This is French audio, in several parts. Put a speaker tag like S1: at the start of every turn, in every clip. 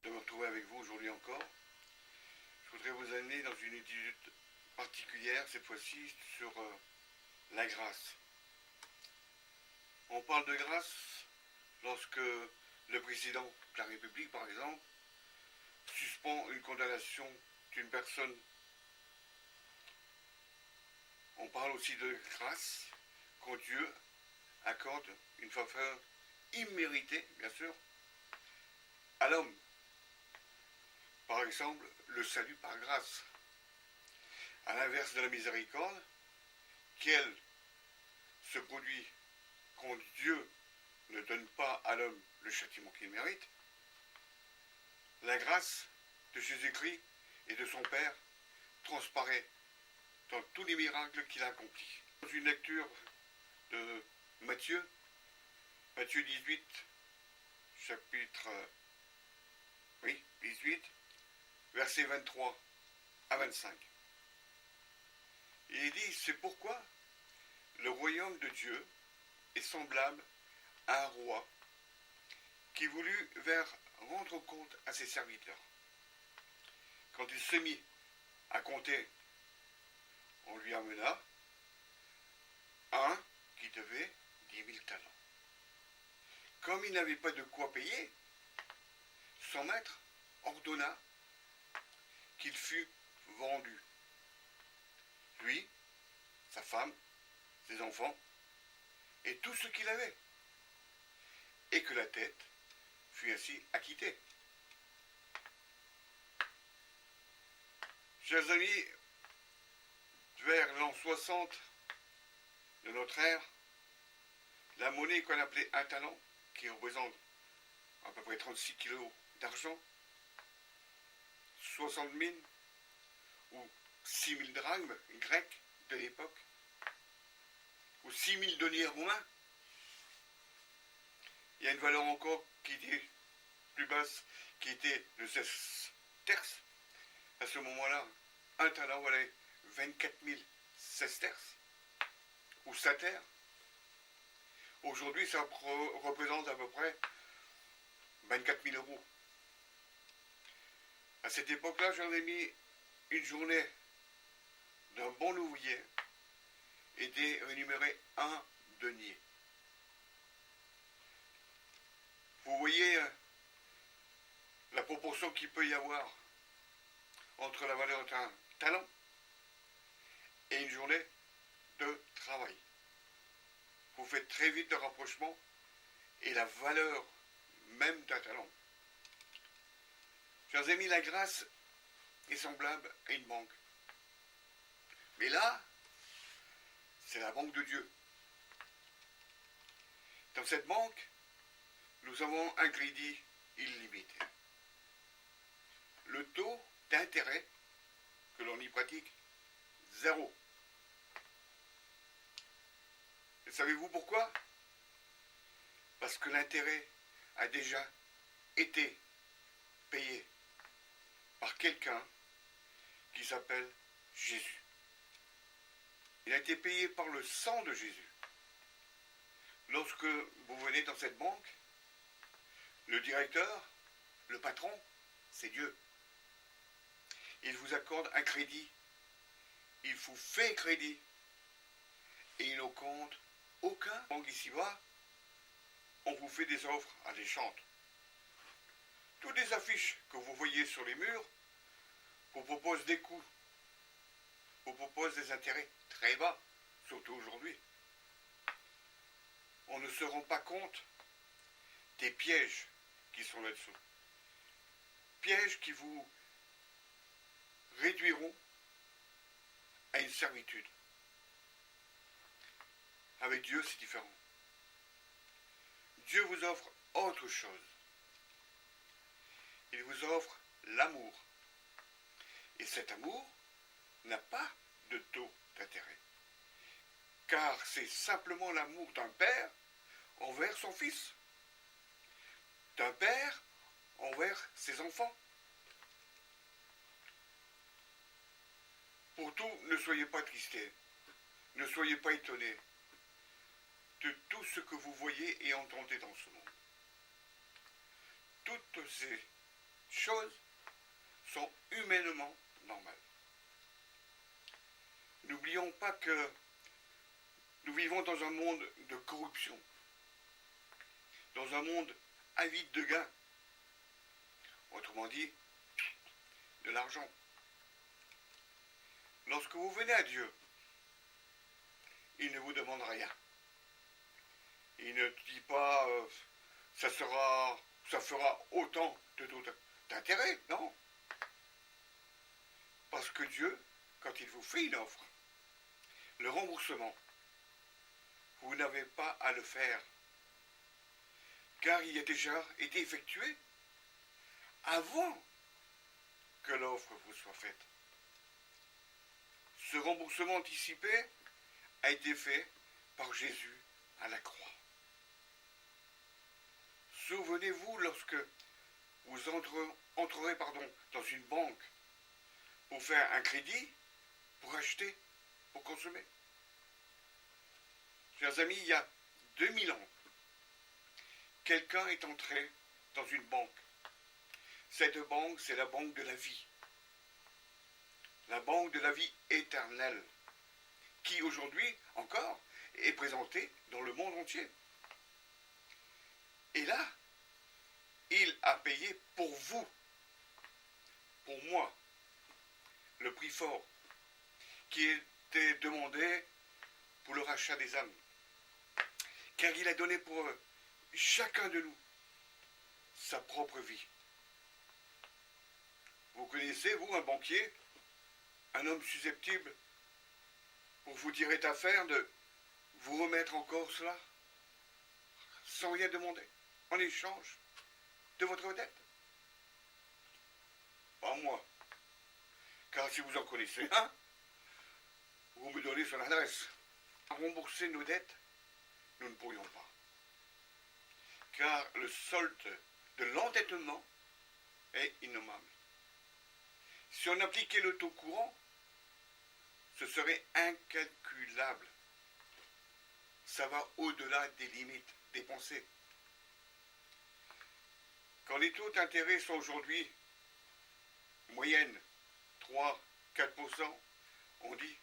S1: de me retrouver avec vous aujourd'hui encore. Je voudrais vous amener dans une étude particulière, cette fois-ci, sur la grâce. On parle de grâce lorsque le président de la République, par exemple, suspend une condamnation d'une personne. On parle aussi de grâce quand Dieu accorde une faveur imméritée, bien sûr, à l'homme. Par exemple, le salut par grâce. À l'inverse de la miséricorde, qu'elle se produit quand Dieu ne donne pas à l'homme le châtiment qu'il mérite, la grâce de Jésus-Christ et de son Père transparaît dans tous les miracles qu'il a accomplis. Dans une lecture de Matthieu 18, chapitre 18, versets 23 à 25. Il est dit, c'est pourquoi le royaume de Dieu est semblable à un roi qui voulut rendre compte à ses serviteurs. Quand il se mit à compter, on lui amena un qui devait 10 000 talents. Comme il n'avait pas de quoi payer, son maître ordonna qu'il fût vendu. Lui, sa femme, ses enfants, et tout ce qu'il avait, et que la tête fut ainsi acquittée. Chers amis, vers l'an 60 de notre ère, la monnaie qu'on appelait un talent, qui représente à peu près 36 kilos d'argent, 60 000 ou 6 000 drachmes grecs de l'époque, ou 6 000 deniers romains. Il y a une valeur encore qui était plus basse, qui était le sesterces. À ce moment-là, un talent valait 24 000 sesterces, ou satères. Aujourd'hui, ça représente à peu près 24 000 euros. À cette époque-là, j'en ai mis une journée d'un bon ouvrier était rémunéré un denier. Vous voyez la proportion qu'il peut y avoir entre la valeur d'un talent et une journée de travail. Vous faites très vite le rapprochement et la valeur même d'un talent. Chers amis, la grâce est semblable à une banque. Mais là, c'est la banque de Dieu. Dans cette banque, nous avons un crédit illimité. Le taux d'intérêt que l'on y pratique, 0. Et savez-vous pourquoi? Parce que l'intérêt a déjà été payé par quelqu'un qui s'appelle Jésus. Il a été payé par le sang de Jésus. Lorsque vous venez dans cette banque, le directeur, le patron, c'est Dieu. Il vous accorde un crédit. Il vous fait crédit. Et il ne compte aucun banque ici-bas. On vous fait des offres alléchantes. Toutes les affiches que vous voyez sur les murs vous proposent des coûts, vous proposent des intérêts très bas, surtout aujourd'hui. On ne se rend pas compte des pièges qui sont là-dessous. Pièges qui vous réduiront à une servitude. Avec Dieu, c'est différent. Dieu vous offre autre chose. Il vous offre l'amour. Et cet amour n'a pas de taux d'intérêt. Car c'est simplement l'amour d'un père envers son fils. D'un père envers ses enfants. Pour tout, ne soyez pas tristés. Ne soyez pas étonnés de tout ce que vous voyez et entendez dans ce monde. Toutes ces choses sont humainement normales. N'oublions pas que nous vivons dans un monde de corruption, dans un monde avide de gains, autrement dit, de l'argent. Lorsque vous venez à Dieu, il ne vous demande rien. Il ne dit pas ça fera autant de taux d'intérêt, non. Parce que Dieu, quand il vous fait une offre, le remboursement, vous n'avez pas à le faire, car il a déjà été effectué avant que l'offre vous soit faite. Ce remboursement anticipé a été fait par Jésus à la croix. Souvenez-vous, lorsque vous entrerez dans une banque pour faire un crédit, pour acheter, pour consommer. Chers amis, il y a 2000 ans, quelqu'un est entré dans une banque. Cette banque, c'est la banque de la vie. La banque de la vie éternelle, qui aujourd'hui encore est présentée dans le monde entier. Et là, il a payé pour vous, pour moi, le prix fort qui était demandé pour le rachat des âmes. Car il a donné pour chacun de nous sa propre vie. Vous connaissez, vous, un banquier, un homme susceptible, pour vous dire est affaire de vous remettre encore cela, sans rien demander, en échange de votre dette? Pas moi. Car si vous en connaissez un, vous me donnez son adresse. À rembourser nos dettes, nous ne pourrions pas. Car le solde de l'endettement est innommable. Si on appliquait le taux courant, ce serait incalculable. Ça va au-delà des limites dépensées. Quand les taux d'intérêt sont aujourd'hui moyenne 3-4%, on dit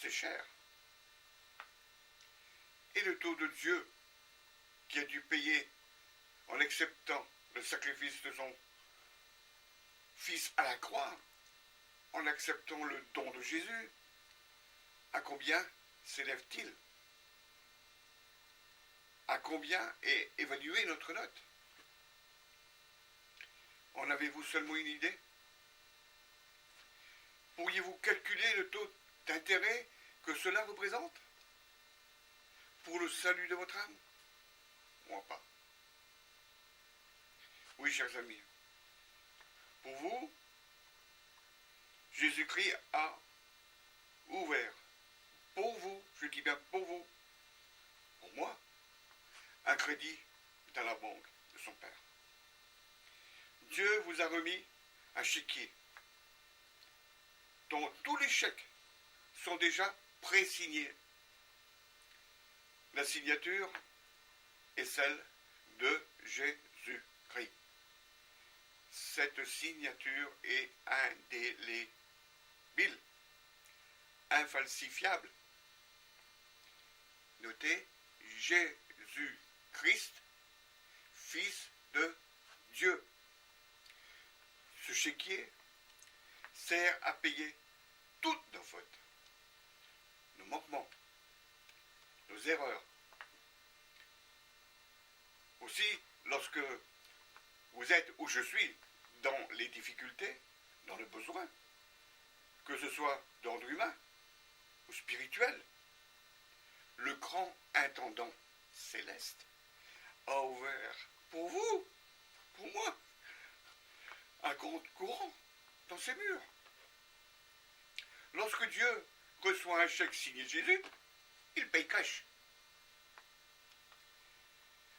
S1: c'est cher. Et le taux de Dieu qui a dû payer en acceptant le sacrifice de son Fils à la croix, en acceptant le don de Jésus, à combien s'élève-t-il? À combien est évaluée notre note? En avez-vous seulement une idée? Pourriez-vous calculer le taux d'intérêt que cela représente pour le salut de votre âme? Moi pas. Oui, chers amis, pour vous, Jésus-Christ a ouvert, pour vous, je dis bien pour vous, pour moi, un crédit dans la banque de son Père. Dieu vous a remis un chéquier dont tous les chèques sont déjà pré-signés. La signature est celle de Jésus-Christ. Cette signature est indélébile, infalsifiable. Notez, Jésus-Christ, Fils de Dieu. Ce chéquier sert à payer toutes nos fautes, nos manquements, nos erreurs. Aussi, lorsque vous êtes où je suis, dans les difficultés, dans le besoin, que ce soit d'ordre humain ou spirituel, le grand intendant céleste a ouvert pour vous, pour moi, un compte courant dans ses murs. Lorsque Dieu reçoit un chèque signé Jésus, il paye cash.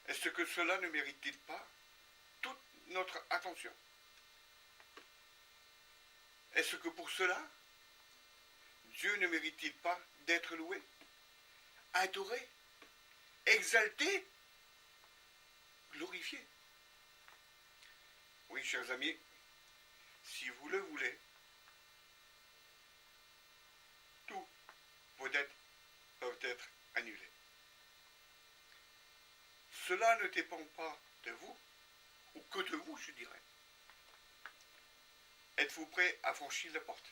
S1: Est-ce que cela ne mérite-t-il pas toute notre attention? Est-ce que pour cela, Dieu ne mérite-t-il pas d'être loué, adoré, exalté, glorifié? Oui, chers amis, si vous le voulez, tous vos dettes peuvent être annulées. Cela ne dépend pas de vous, ou que de vous, je dirais. Êtes-vous prêt à franchir la porte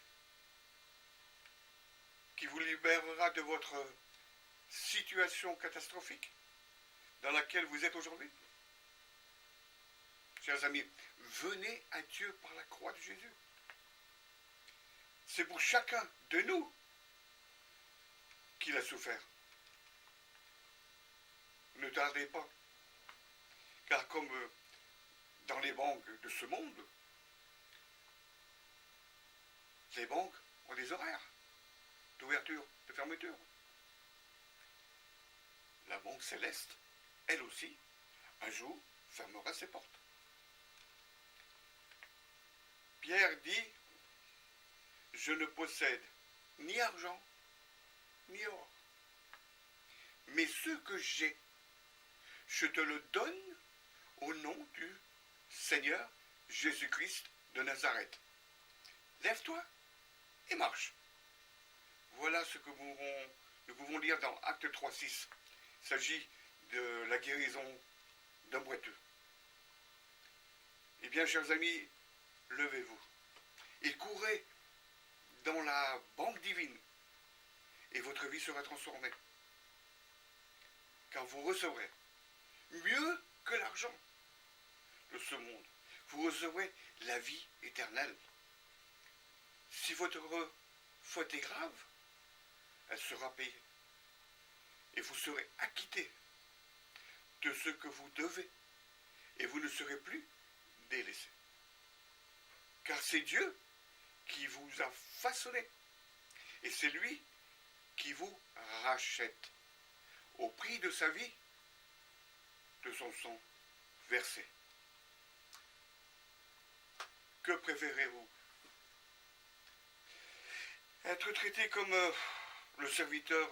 S1: qui vous libérera de votre situation catastrophique dans laquelle vous êtes aujourd'hui? Chers amis, venez à Dieu par la croix de Jésus. C'est pour chacun de nous qu'il a souffert. Ne tardez pas, car comme dans les banques de ce monde, les banques ont des horaires d'ouverture, de fermeture. La banque céleste, elle aussi, un jour, fermera ses portes. Pierre dit, je ne possède ni argent, ni or, mais ce que j'ai, je te le donne au nom du Seigneur Jésus-Christ de Nazareth. Lève-toi et marche. Voilà ce que nous pouvons lire dans Acte 3:6. Il s'agit de la guérison d'un boiteux. Eh bien, chers amis, levez-vous et courez dans la banque divine et votre vie sera transformée. Car vous recevrez mieux que l'argent de ce monde. Vous recevrez la vie éternelle. Si votre faute est grave, elle sera payée. Et vous serez acquitté de ce que vous devez. Et vous ne serez plus délaissé. Car c'est Dieu qui vous a façonné. Et c'est lui qui vous rachète au prix de sa vie, de son sang versé. Que préférez-vous? Être traité comme le serviteur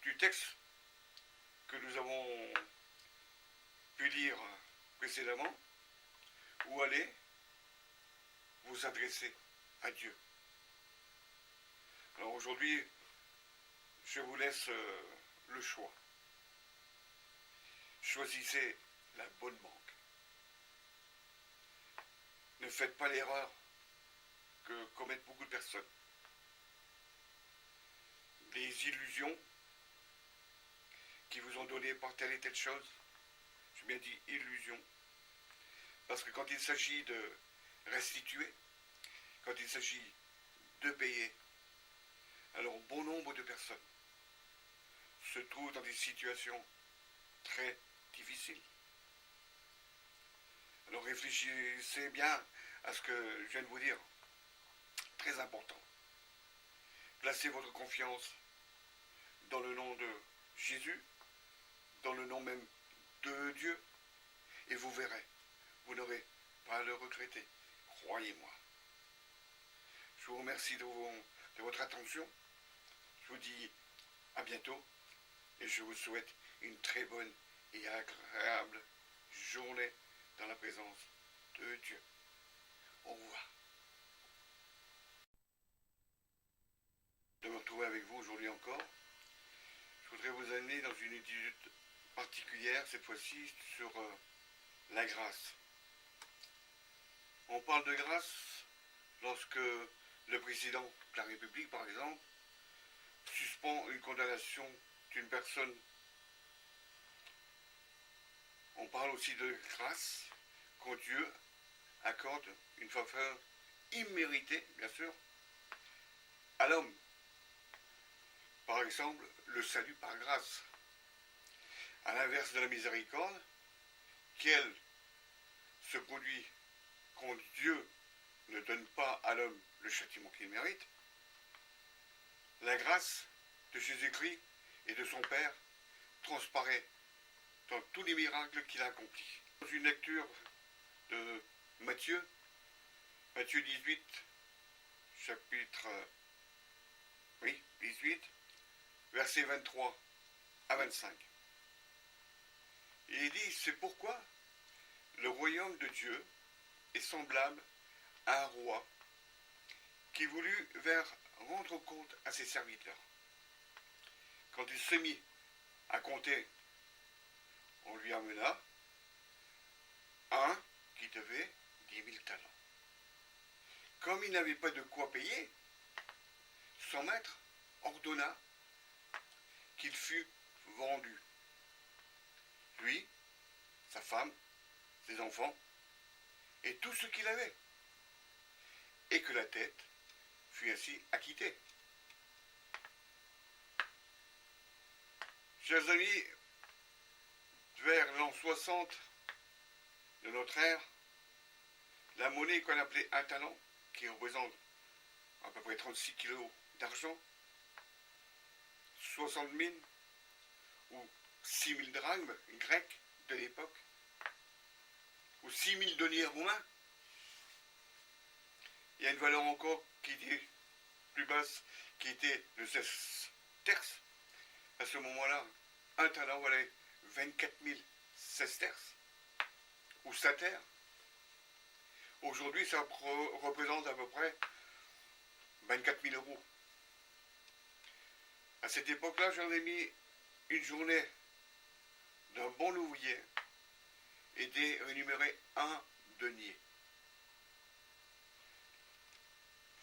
S1: du texte que nous avons pu lire précédemment, ou aller vous adresser à Dieu? Alors aujourd'hui, je vous laisse le choix. Choisissez la bonne banque. Ne faites pas l'erreur que commettent beaucoup de personnes. Des illusions qui vous ont donné par telle et telle chose. J'ai bien dit illusion. Parce que quand il s'agit de restituer, quand il s'agit de payer, alors bon nombre de personnes se trouvent dans des situations très difficiles. Alors réfléchissez bien à ce que je viens de vous dire. Très important. Placez votre confiance dans le nom de Jésus, dans le nom même de Dieu, et vous verrez, vous n'aurez pas à le regretter. Croyez-moi. Je vous remercie de votre attention. Je vous dis à bientôt et je vous souhaite une très bonne et agréable journée dans la présence de Dieu. Au revoir. De me retrouver avec vous aujourd'hui encore. Je voudrais vous amener dans une étude particulière, cette fois-ci sur la grâce. On parle de grâce lorsque le président de la République, par exemple, suspend une condamnation d'une personne. On parle aussi de grâce quand Dieu accorde une faveur imméritée, bien sûr, à l'homme. Par exemple, le salut par grâce. À l'inverse de la miséricorde, qui elle se produit quand Dieu ne donne pas à l'homme le châtiment qu'il mérite, la grâce de Jésus-Christ et de son Père transparaît dans tous les miracles qu'il a accomplis. Dans une lecture de Matthieu 18, chapitre 18, versets 23 à 25. Et il dit, c'est pourquoi le royaume de Dieu est semblable un roi qui voulut faire rendre compte à ses serviteurs. Quand il se mit à compter, on lui amena un qui devait 10 000 talents. Comme il n'avait pas de quoi payer, son maître ordonna qu'il fût vendu. Lui, sa femme, ses enfants et tout ce qu'il avait. Et que la tête fut ainsi acquittée. Chers amis, vers l'an 60 de notre ère, la monnaie qu'on appelait un talent, qui représente à peu près 36 kilos d'argent, 60 000 ou 6 000 drachmes grecs de l'époque, ou 6 000 deniers romains. Il y a une valeur encore qui était plus basse, qui était le sesterces. À ce moment-là, un talent valait 24 000 sesterces, ou satères. Aujourd'hui, ça représente à peu près 24 000 euros. À cette époque-là, j'en ai mis une journée d'un bon ouvrier était rémunéré un denier.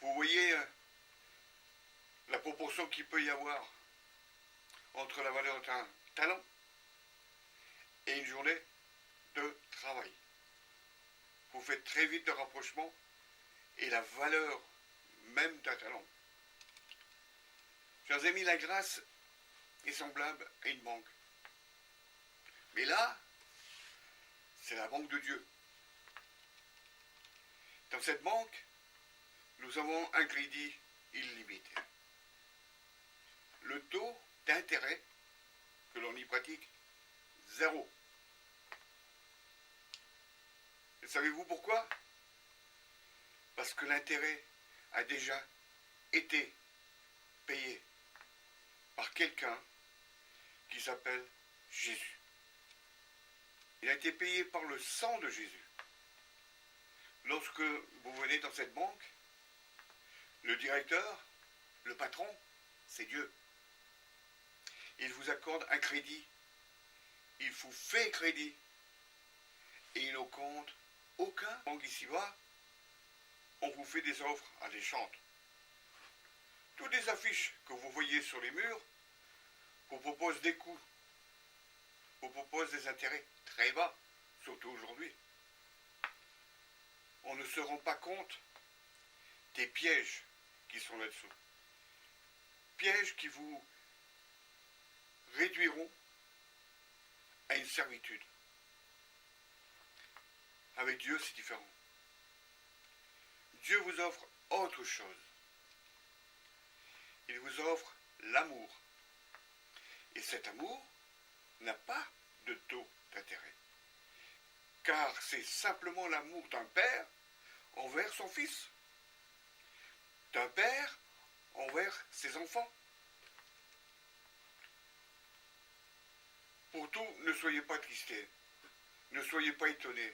S1: Vous voyez la proportion qu'il peut y avoir entre la valeur d'un talent et une journée de travail. Vous faites très vite le rapprochement et la valeur même d'un talent. Chers amis, la grâce est semblable à une banque. Mais là, c'est la banque de Dieu. Dans cette banque, nous avons un crédit illimité. Le taux d'intérêt que l'on y pratique, 0. Et savez-vous pourquoi? Parce que l'intérêt a déjà été payé par quelqu'un qui s'appelle Jésus. Il a été payé par le sang de Jésus. Lorsque vous venez dans cette banque, le directeur, le patron, c'est Dieu. Il vous accorde un crédit. Il vous fait crédit. Et il ne compte aucun banque ici-bas. On vous fait des offres alléchantes. Toutes les affiches que vous voyez sur les murs vous proposent des coûts, vous proposent des intérêts très bas, surtout aujourd'hui. On ne se rend pas compte des pièges qui sont là-dessous. Pièges qui vous réduiront à une servitude. Avec Dieu, c'est différent. Dieu vous offre autre chose. Il vous offre l'amour. Et cet amour n'a pas de taux d'intérêt. Car c'est simplement l'amour d'un père envers son fils. D'un père envers ses enfants. Pour tout, ne soyez pas tristés. Ne soyez pas étonnés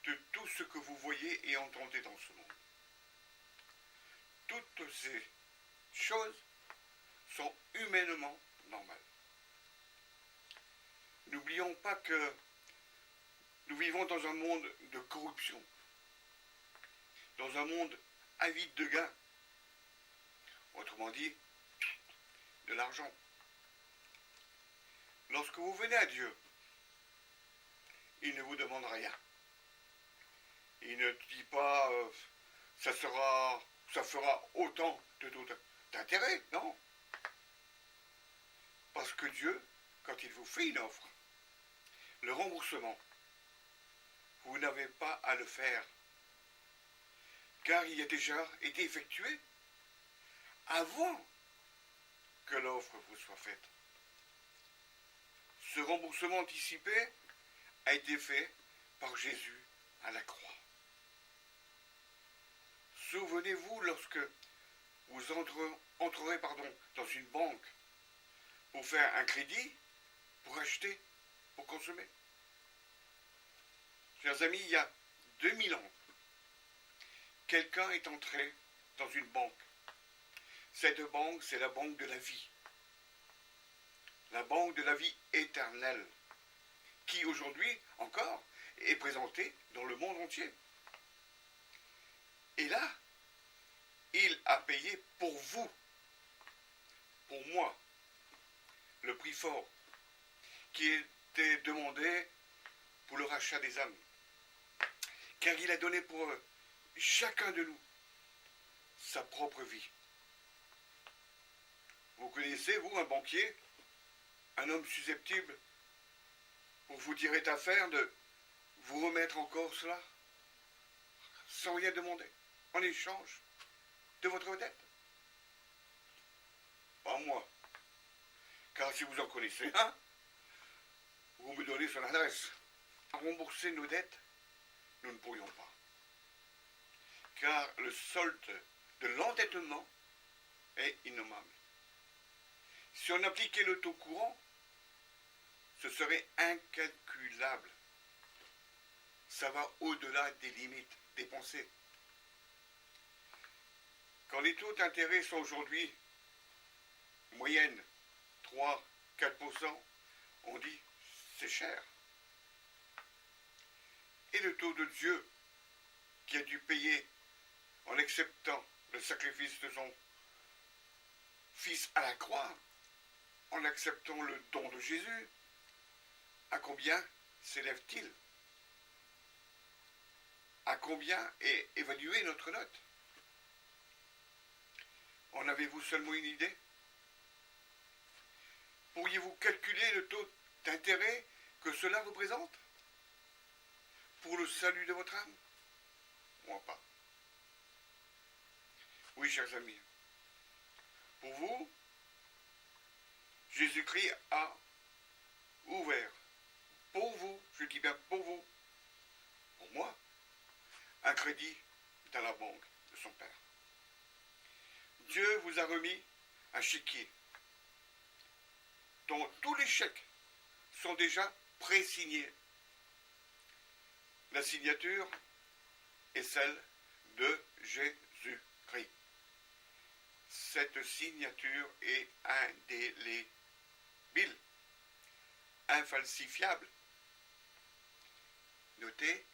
S1: de tout ce que vous voyez et entendez dans ce monde. Toutes ces choses sont humainement normales. N'oublions pas que nous vivons dans un monde de corruption, dans un monde avide de gains, autrement dit, de l'argent. Lorsque vous venez à Dieu, il ne vous demande rien. Il ne dit pas ça fera autant de taux d'intérêt, non. Parce que Dieu, quand il vous fait une offre, le remboursement, vous n'avez pas à le faire. Car il a déjà été effectué avant que l'offre vous soit faite. Ce remboursement anticipé a été fait par Jésus à la croix. Souvenez-vous lorsque vous entrerez dans une banque pour faire un crédit, pour acheter, pour consommer. Chers amis, il y a 2000 ans, quelqu'un est entré dans une banque. Cette banque, c'est la banque de la vie. La banque de la vie éternelle, qui aujourd'hui encore est présentée dans le monde entier. Et là, il a payé pour vous, pour moi, le prix fort qui était demandé pour le rachat des âmes. Car il a donné pour chacun de nous sa propre vie. Vous connaissez, vous, un banquier, un homme susceptible pour vous tirer d'affaire de vous remettre encore cela sans rien demander, en échange de votre dette? Pas moi. Car si vous en connaissez un, vous me donnez son adresse. À rembourser nos dettes, nous ne pourrions pas. Car le solde de l'endettement est innommable. Si on appliquait le taux courant, ce serait incalculable. Ça va au-delà des limites des pensées. Quand les taux d'intérêt sont aujourd'hui moyenne 3-4%, on dit c'est cher. Et le taux de Dieu qui a dû payer en acceptant le sacrifice de son Fils à la croix, en acceptant le don de Jésus, à combien s'élève-t-il? À combien est évaluée notre note? En avez-vous seulement une idée? Pourriez-vous calculer le taux d'intérêt que cela représente pour le salut de votre âme? Moi pas. Oui, chers amis, pour vous, Jésus-Christ a ouvert, pour vous, je dis bien pour vous, pour moi, un crédit dans la banque de son Père. Dieu vous a remis un chéquier dont tous les chèques sont déjà pré-signés. La signature est celle de Jésus-Christ. Cette signature est indélébile, infalsifiable. Notez,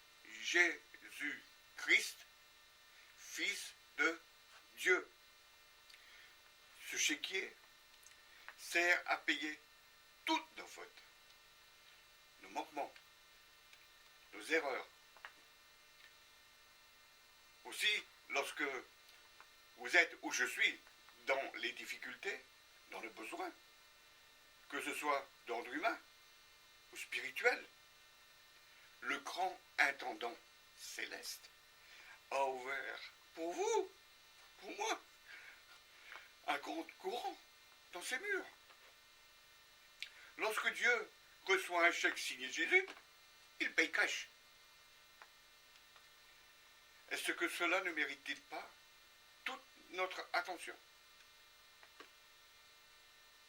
S1: Jésus-Christ, Fils de Dieu. Ce chéquier sert à payer toutes nos fautes, nos manquements, nos erreurs. Aussi, lorsque vous êtes où je suis, dans les difficultés, dans le besoin, que ce soit d'ordre humain ou spirituel, le grand intendant céleste a ouvert pour vous, pour moi, un compte courant dans ses murs. Lorsque Dieu reçoit un chèque signé Jésus, il paye cash. Est-ce que cela ne mérite-t-il pas toute notre attention?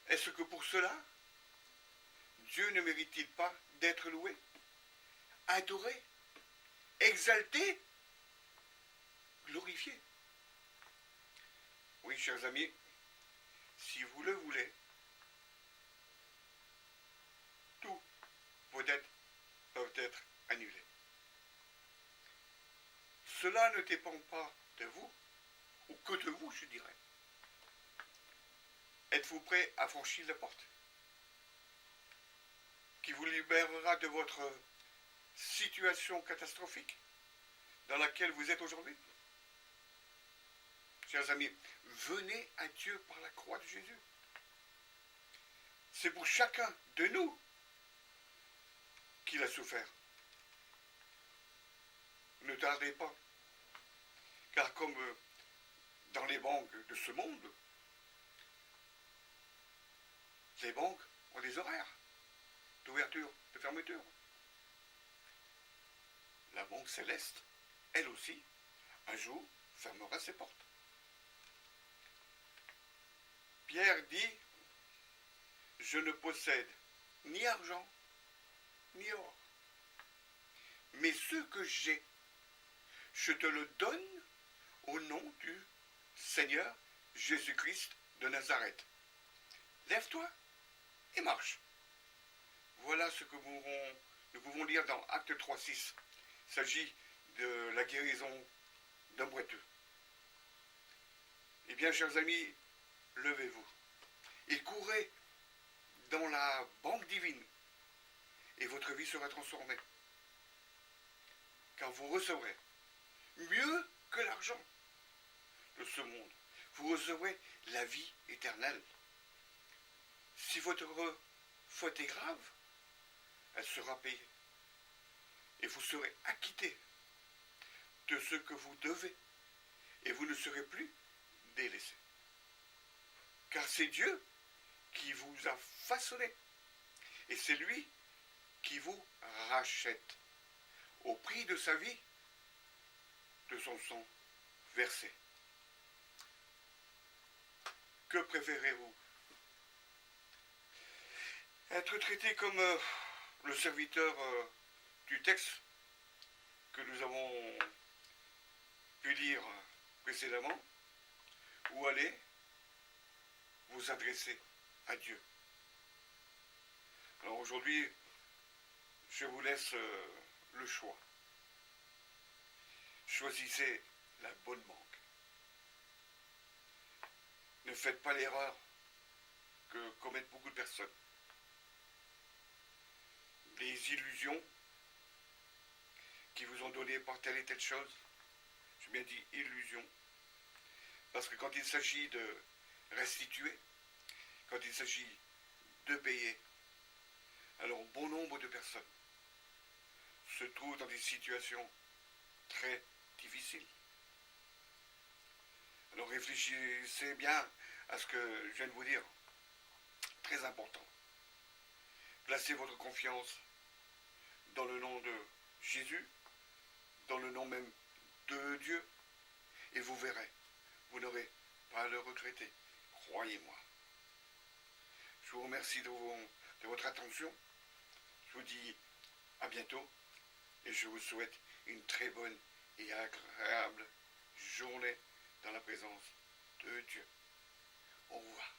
S1: Est-ce que pour cela, Dieu ne mérite-t-il pas d'être loué, adoré, exalté, glorifié? Oui, chers amis, si vous le voulez, tous vos dettes peuvent être annulées. Cela ne dépend pas de vous, ou que de vous, je dirais. Êtes-vous prêt à franchir la porte qui vous libérera de votre situation catastrophique dans laquelle vous êtes aujourd'hui? Chers amis, venez à Dieu par la croix de Jésus. C'est pour chacun de nous qu'il a souffert. Ne tardez pas, car comme dans les banques de ce monde, les banques ont des horaires d'ouverture, de fermeture. La banque céleste, elle aussi, un jour, fermera ses portes. Pierre dit, je ne possède ni argent, ni or, mais ce que j'ai, je te le donne au nom du Seigneur Jésus-Christ de Nazareth. Lève-toi et marche. Voilà ce que nous pouvons lire dans Acte 3,6. Il s'agit de la guérison d'un boiteux. Eh bien, chers amis, levez-vous et courez dans la banque divine et votre vie sera transformée. Car vous recevrez mieux que l'argent de ce monde. Vous recevrez la vie éternelle. Si votre faute est grave, elle sera payée. Et vous serez acquitté de ce que vous devez. Et vous ne serez plus délaissé. Car c'est Dieu qui vous a façonné. Et c'est lui qui vous rachète au prix de sa vie, de son sang versé. Que préférez-vous? Être traité comme le serviteur du texte que nous avons pu lire précédemment, ou aller vous adresser à Dieu? Alors aujourd'hui, je vous laisse le choix. Choisissez la bonne banque. Ne faites pas l'erreur que commettent beaucoup de personnes. Les illusions qui vous ont donné par telle et telle chose. J'ai bien dit illusion. Parce que quand il s'agit de restituer, quand il s'agit de payer, alors bon nombre de personnes se trouvent dans des situations très difficiles. Alors réfléchissez bien à ce que je viens de vous dire. Très important. Placez votre confiance dans le nom de Jésus, dans le nom même de Dieu, et vous verrez, vous n'aurez pas à le regretter. Croyez-moi. Je vous remercie de votre attention. Je vous dis à bientôt et je vous souhaite une très bonne et agréable journée dans la présence de Dieu. Au revoir.